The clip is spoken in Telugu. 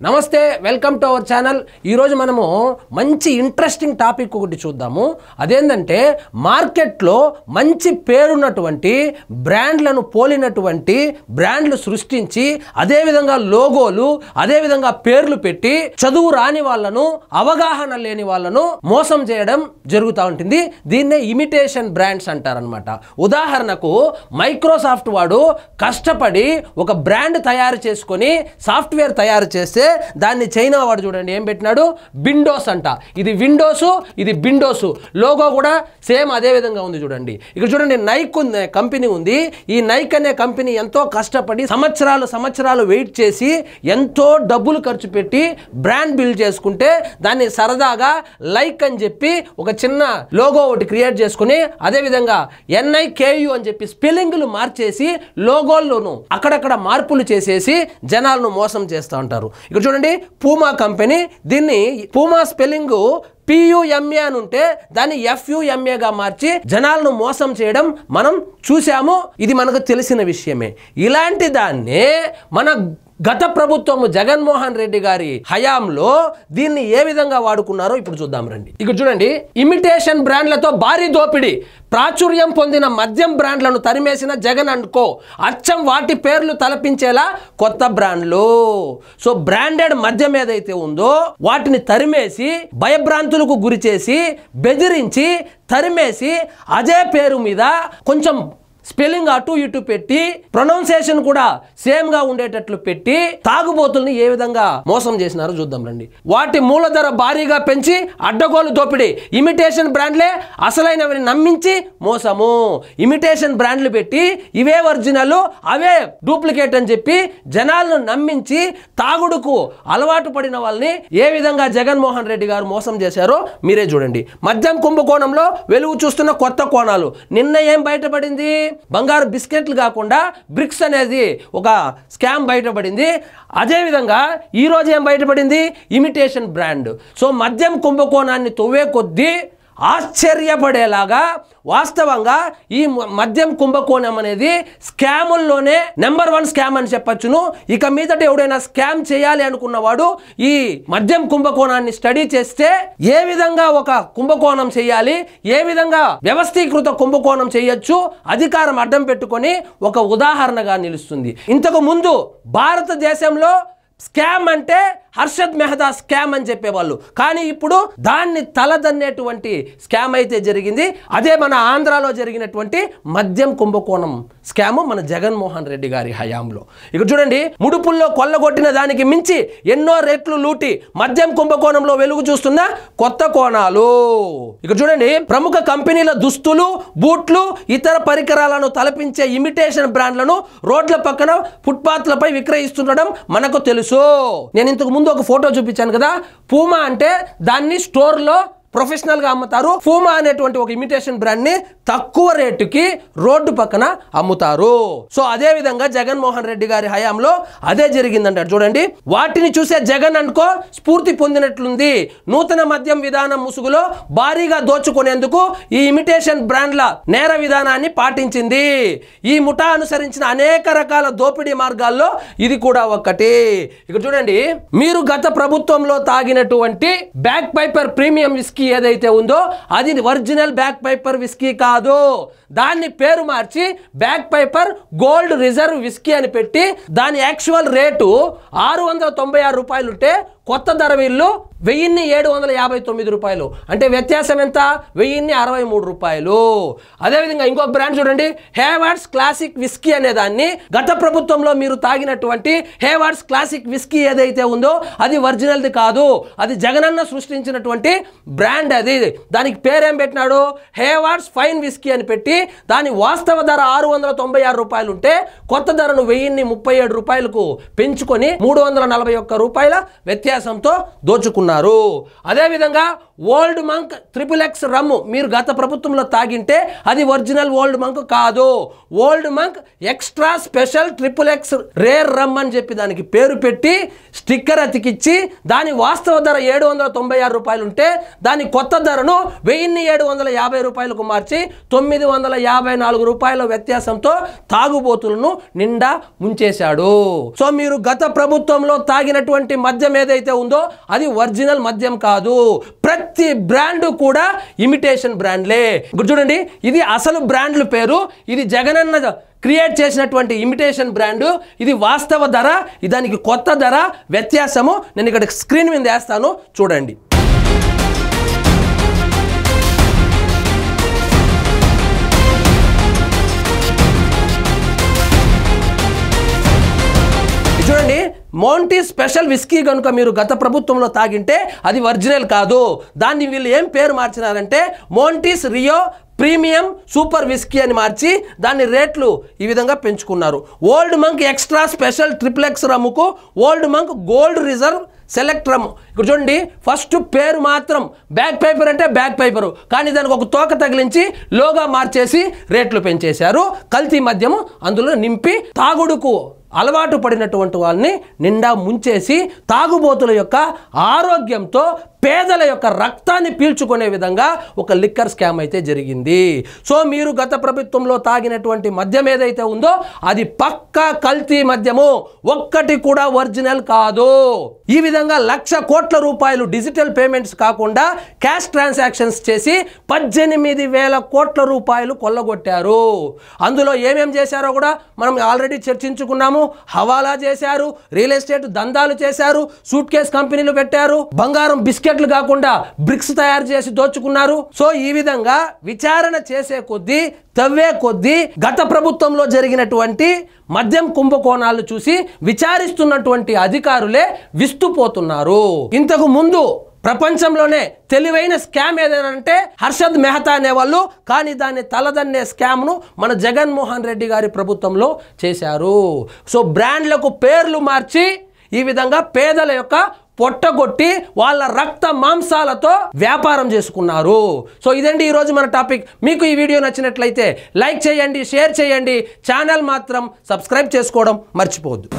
నమస్తే వెల్కమ్ టు అవర్ ఛానల్. ఈరోజు మనము మంచి ఇంట్రెస్టింగ్ టాపిక్ ఒకటి చూద్దాము. అదేంటంటే మార్కెట్లో మంచి పేరున్నటువంటి బ్రాండ్లను పోలినటువంటి బ్రాండ్లు సృష్టించి అదేవిధంగా లోగోలు అదేవిధంగా పేర్లు పెట్టి చదువు రాని వాళ్ళను అవగాహన లేని వాళ్ళను మోసం చేయడం జరుగుతూ ఉంటుంది. దీన్నే ఇమిటేషన్ బ్రాండ్స్ అంటారనమాట. ఉదాహరణకు మైక్రోసాఫ్ట్ వాడు కష్టపడి ఒక బ్రాండ్ తయారు చేసుకొని సాఫ్ట్వేర్ తయారు చేస్తే దాన్ని చైనా వాడు చూడండి ఏం పెట్టినాడు, విండోస్ అంట. ఇది విండోస్, ఇది విండోస్. లోగో కూడా సేమ్ అదే విధంగా ఉంది చూడండి. ఇక్కడ చూడండి నైక్ కంపెనీ ఉంది. ఈ నైక్ అనే కంపెనీ ఎంతో కష్టపడి సంవత్సరాలు వెయిట్ చేసి ఎంతో డబ్బులు ఖర్చు పెట్టి బ్రాండ్ బిల్డ్ చేసుకుంటే దాన్ని సరదాగా లైక్ అని చెప్పి ఒక చిన్న లోగో ఒకటి క్రియేట్ చేసుకుని అదేవిధంగా NIKU అని చెప్పి స్పెల్లింగ్లు మార్చేసి లోగోల్లోనూ అక్కడక్కడ మార్పులు చేసేసి జనాలను మోసం చేస్తూ ఉంటారు. ఇక్కడ చూడండి పూమా కంపెనీ, దీన్ని పూమా స్పెల్లింగ్ PUMA అని ఉంటే దాన్ని FUMAగా మార్చి జనాలను మోసం చేయడం మనం చూసాము. ఇది మనకు తెలిసిన విషయమే. ఇలాంటి దాన్నే మన గత ప్రభుత్వము జగన్మోహన్ రెడ్డి గారి హయాంలో దీన్ని ఏ విధంగా వాడుకున్నారో ఇప్పుడు చూద్దాం రండి. ఇక్కడ చూడండి ఇమిటేషన్ బ్రాండ్లతో భారీ దోపిడీ, ప్రాచుర్యం పొందిన మద్యం బ్రాండ్లను తరిమేసిన జగన్ అండ్ కో, అచ్చం వాటి పేర్లు తలపించేలా కొత్త బ్రాండ్లు. సో బ్రాండెడ్ మద్యం ఏదైతే ఉందో వాటిని తరిమేసి భయభ్రాంతులకు గురి చేసి బెదిరించి తరిమేసి అదే పేరు మీద కొంచెం స్పెల్లింగ్ అటు ఇటు పెట్టి ప్రొనౌన్సియేషన్ కూడా సేమ్ గా ఉండేటట్లు పెట్టి తాగుబోతుల్ని ఏ విధంగా మోసం చేసినారో చూద్దాం రండి. వాటి మూల ధర భారీగా పెంచి అడ్డగోలు దోపిడీ, ఇమిటేషన్ బ్రాండ్లే అసలైనవి నమ్మించి మోసము. ఇమిటేషన్ బ్రాండ్లు పెట్టి ఇవే ఒరిజినల్ అవే డూప్లికేట్ అని చెప్పి జనాలను నమ్మించి తాగుడుకు అలవాటు పడిన వాళ్ళని ఏ విధంగా జగన్మోహన్ రెడ్డి గారు మోసం చేశారో మీరే చూడండి. మద్యం కుంభకోణంలో వెలుగు చూస్తున్న కొత్త కోణాలు. నిన్న ఏం బయటపడింది? బంగారు బిస్కెట్లు కాకుండా బ్రిక్స్ అనేది ఒక స్కామ్ బయటపడింది. అదేవిధంగా ఈరోజు ఏం బయటపడింది? Imitation brand. సో మద్యం కుంభకోణాన్ని తవ్వే కొద్దీ ఆశ్చర్యపడేలాగా వాస్తవంగా ఈ మద్యం కుంభకోణం అనేది స్కాముల్లోనే నెంబర్ 1 స్కామ్ అని చెప్పచ్చును. ఇక మీదట ఎవడైనా స్కామ్ చేయాలి అనుకున్నవాడు ఈ మద్యం కుంభకోణాన్ని స్టడీ చేస్తే ఏ విధంగా ఒక కుంభకోణం చేయాలి, ఏ విధంగా వ్యవస్థీకృత కుంభకోణం చేయొచ్చు అధికారం అడ్డం పెట్టుకొని ఒక ఉదాహరణగా నిలుస్తుంది. ఇంతకు ముందు భారతదేశంలో స్కామ్ అంటే హర్షద్ మెహతా స్కామ్ అని చెప్పేవాళ్ళు. కానీ ఇప్పుడు దాన్ని తలదన్నేటువంటి స్కామ్ అయితే జరిగింది. అదే మన ఆంధ్రాలో జరిగినటువంటి మద్యం కుంభకోణం స్కాము మన జగన్మోహన్ రెడ్డి గారి హయాంలో. ఇక్కడ చూడండి ముడుపుల్లో కొల్లగొట్టిన దానికి మించి ఎన్నో రెట్లు లూటి మద్యం కుంభకోణంలో వెలుగు చూస్తున్న కొత్త కోణాలు. ఇక్కడ చూడండి ప్రముఖ కంపెనీల దుస్తులు, బూట్లు, ఇతర పరికరాలను తలపించే ఇమిటేషన్ బ్రాండ్లను రోడ్ల పక్కన ఫుట్పాత్లపై విక్రయిస్తుండడం మనకు తెలుసు. నేను ఇంతకు ముందు ఒక ఫోటో చూపించాను కదా. పూమా అంటే దాన్ని స్టోర్లో ప్రొఫెషనల్ గా అమ్ముతారు. పూమా అనేటువంటి ఒక ఇమిటేషన్ బ్రాండ్ ని తక్కువ రేటుకి రోడ్డు పక్కన అమ్ముతారు. సో అదే విధంగా జగన్మోహన్ రెడ్డి గారి హయాంలో అదే జరిగిందంటారు. చూడండి వాటిని చూసే జగన్ అనుకో స్ఫూర్తి పొందినట్లుంది. నూతన మద్యం విధానం ముసుగులో భారీగా దోచుకునేందుకు ఈ ఇమిటేషన్ బ్రాండ్ల నేర విధానాన్ని పాటించింది. ఈ ముఠా అనుసరించిన అనేక రకాల దోపిడీ మార్గాల్లో ఇది కూడా ఒకటి. ఇక్కడ చూడండి మీరు గత ప్రభుత్వంలో తాగినటువంటి బ్యాక్ పైపర్ ప్రీమియం విస్కీ ఏదైతే ఉందో అది ఒరిజినల్ బ్యాక్ పైపర్ విస్కీ కాదు. దాన్ని పేరు మార్చి back piper gold reserve whisky అని పెట్టి దాని యాక్చువల్ రేటు 696 రూపాయలు ఉంటే కొత్త ధర వీళ్ళు 1759 రూపాయలు. అంటే వ్యత్యాసం ఎంత? 1063 రూపాయలు. అదేవిధంగా ఇంకొక బ్రాండ్ చూడండి, హేవర్డ్స్ క్లాసిక్ విస్కీ అనే దాన్ని గత ప్రభుత్వంలో మీరు తాగినటువంటి హేవర్డ్స్ క్లాసిక్ విస్కీ ఏదైతే ఉందో అది ఒరిజినల్ది కాదు, అది జగనన్న సృష్టించినటువంటి బ్రాండ్. అది దానికి పేరేం పెట్టినాడు? హేవర్డ్స్ ఫైన్ విస్కీ అని పెట్టి దాని వాస్తవ ధర 696 రూపాయలు ఉంటే కొత్త ధరను 1037 రూపాయలకు పెంచుకొని 341 రూపాయల వ్యత్యాసంతో దోచుకున్నారు. పెంచుకున్నారు. అదేవిధంగా ఓల్డ్ మంక్ XXX రమ్ మీరు గత ప్రభుత్వంలో తాగింటే అది ఒరిజినల్ ఓల్డ్ మంక్ కాదు, Old Monk extra special XXX rare rum అని చెప్పి దానికి పేరు పెట్టి స్టిక్కర్ అతికిచ్చి దాని వాస్తవ ధర 796 రూపాయలు ఉంటే దాని కొత్త ధరను 1750 రూపాయలకు మార్చి 954 రూపాయల వ్యత్యాసంతో తాగుబోతులను నిండా ముంచేశాడు. సో మీరు గత ప్రభుత్వంలో తాగినటువంటి మద్యం ఏదైతే ఉందో అది ఒరిజినల్ మద్యం కాదు, ప్రతి బ్రాండ్ కూడా ఇమిటేషన్ బ్రాండ్లే. ఇప్పుడు చూడండి, ఇది అసలు బ్రాండ్ల పేరు, ఇది జగనన్న క్రియేట్ చేసినటువంటి ఇమిటేషన్ బ్రాండ్, ఇది వాస్తవ ధర, దానికి కొత్త ధర వ్యత్యాసము నేను ఇక్కడ స్క్రీన్ మీద వేస్తాను చూడండి. చూడండి, మోంటీ స్పెషల్ విస్కీ కనుక మీరు గత ప్రభుత్వంలో తాగింటే అది ఒరిజినల్ కాదు, దాన్ని వీళ్ళు ఏం పేరు మార్చినారంటే Monty's Rio premium super whisky అని మార్చి దాని రేట్లు ఈ విధంగా పెంచుకున్నారు. Old Monk extra special XXX రమ్ముకు Old Monk gold reserve select rum. ఇక్కడ చూడండి, ఫస్ట్ పేరు మాత్రం బ్యాక్ పేపర్ అంటే బ్యాక్ పేపరు, కానీ దానికి ఒక తోక తగిలించి లోగా మార్చేసి రేట్లు పెంచేశారు. కల్తీ మద్యము అందులో నింపి తాగుడుకు అలవాటు పడినటువంటి వాళ్ళని నిండా ముంచేసి తాగుబోతుల యొక్క ఆరోగ్యంతో పేదల యొక్క రక్తాన్ని పీల్చుకునే విధంగా ఒక లిక్కర్ స్కామ్ అయితే జరిగింది. సో మీరు గత ప్రభుత్వంలో తాగినటువంటి మద్యం ఏదైతే ఉందో అది పక్కా కల్తీ మద్యము, ఒక్కటి కూడా ఒరిజినల్ కాదు. ఈ విధంగా 1,00,000 కోట్ల రూపాయలు డిజిటల్ పేమెంట్స్ కాకుండా క్యాష్ ట్రాన్సాక్షన్స్ చేసి 18,000 కోట్ల రూపాయలు కొల్లగొట్టారు. అందులో ఏమేం చేశారో కూడా మనం ఆల్రెడీ చర్చించుకున్నాము. హవాలా చేశారు, రియల్ ఎస్టేట్ దందాలు చేశారు, సూట్ కేస్ కంపెనీలు పెట్టారు, బంగారం బిస్కెట్లు కాకుండా బ్రిక్స్ తయారు చేసి దోచుకున్నారు. సో ఈ విధంగా విచారణ చేసే కొద్దీ తవ్వే కొద్దీ గత ప్రభుత్వంలో జరిగినటువంటి మద్యం కుంభకోణాలు చూసి విచారిస్తున్నటువంటి అధికారులే విస్తుపోతున్నారు. ఇంతకు ముందు ప్రపంచంలోనే తెలివైన స్కామ్ ఏదైనా హర్షద్ మెహతా అనేవాళ్ళు, కానీ దాన్ని తలదన్నే స్కామ్ను మన జగన్మోహన్ రెడ్డి గారి ప్రభుత్వంలో చేశారు. సో బ్రాండ్లకు పేర్లు మార్చి ఈ విధంగా పేదల యొక్క పొట్టగొట్టి వాళ్ళ రక్త మాంసాలతో వ్యాపారం చేసుకున్నారు. సో ఇదండి ఈరోజు మన టాపిక్. మీకు ఈ వీడియో నచ్చినట్లయితే లైక్ చేయండి, షేర్ చేయండి, ఛానల్ మాత్రం సబ్స్క్రైబ్ చేసుకోవడం మర్చిపోవద్దు.